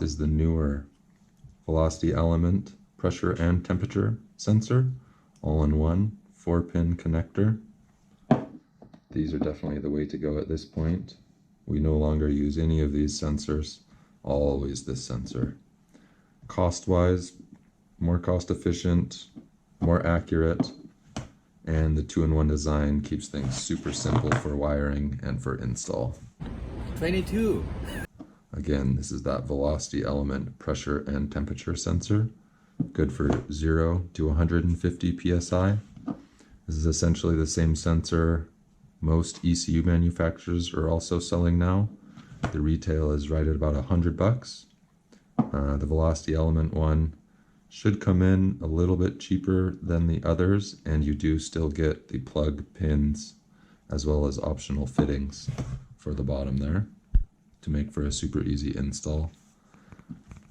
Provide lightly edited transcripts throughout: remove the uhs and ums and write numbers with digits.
is the newer velocity element, pressure and temperature sensor, all in one 4-pin connector. These are definitely the way to go at this point. We no longer use any of these sensors, always this sensor. Cost-wise, more cost efficient, more accurate, and the 2-in-1 design keeps things super simple for wiring and for install. 22. Again, this is that velocity element pressure and temperature sensor, good for 0 to 150 psi. This is essentially the same sensor most ECU manufacturers are also selling now. The retail is right at about $100. The velocity element one should come in a little bit cheaper than the others, and you do still get the plug pins as well as optional fittings for the bottom there to make for a super easy install.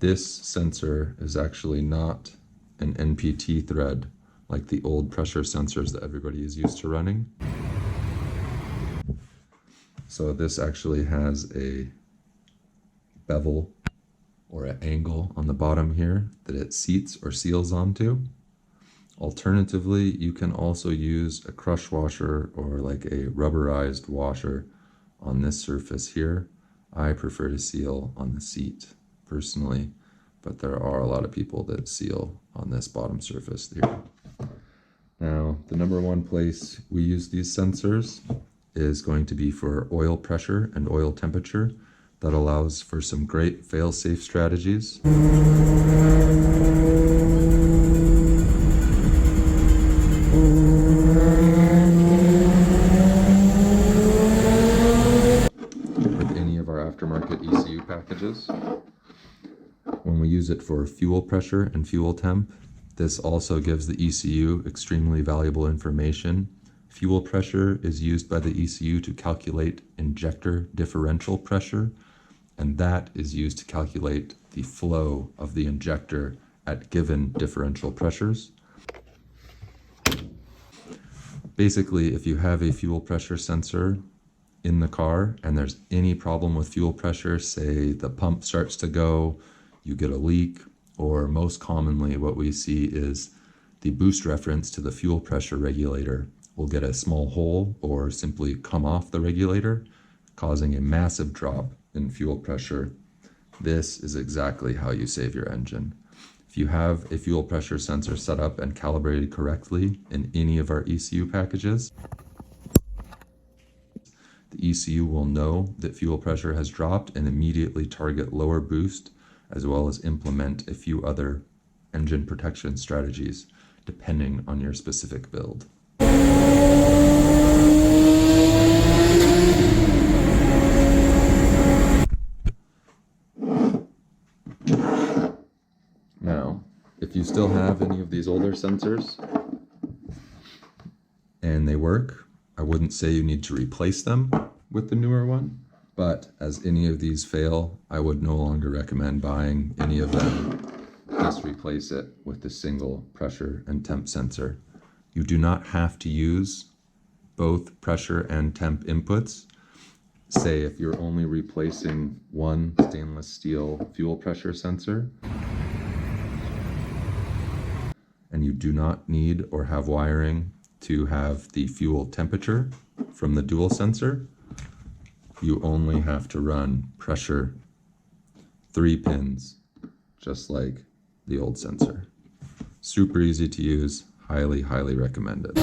This sensor is actually not an NPT thread like the old pressure sensors that everybody is used to running. So this actually has a bevel or an angle on the bottom here that it seats or seals onto. Alternatively, you can also use a crush washer or like a rubberized washer on this surface here. I prefer to seal on the seat personally, but there are a lot of people that seal on this bottom surface here. Now, the number one place we use these sensors is going to be for oil pressure and oil temperature. That allows for some great fail-safe strategies. With any of our aftermarket ECU packages. When we use it for fuel pressure and fuel temp, this also gives the ECU extremely valuable information. Fuel pressure is used by the ECU to calculate injector differential pressure, and that is used to calculate the flow of the injector at given differential pressures. Basically, if you have a fuel pressure sensor in the car and there's any problem with fuel pressure, say the pump starts to go, you get a leak, or most commonly what we see is the boost reference to the fuel pressure regulator will get a small hole or simply come off the regulator, causing a massive drop in fuel pressure. This is exactly how you save your engine. If you have a fuel pressure sensor set up and calibrated correctly in any of our ECU packages, the ECU will know that fuel pressure has dropped and immediately target lower boost, as well as implement a few other engine protection strategies depending on your specific build. Now, if you still have any of these older sensors and they work, I wouldn't say you need to replace them with the newer one, but as any of these fail, I would no longer recommend buying any of them. Just replace it with the single pressure and temp sensor. You do not have to use both pressure and temp inputs. Say if you're only replacing one stainless steel fuel pressure sensor and you do not need or have wiring to have the fuel temperature from the dual sensor, you only have to run pressure 3 pins, just like the old sensor. Super easy to use, highly, highly recommended.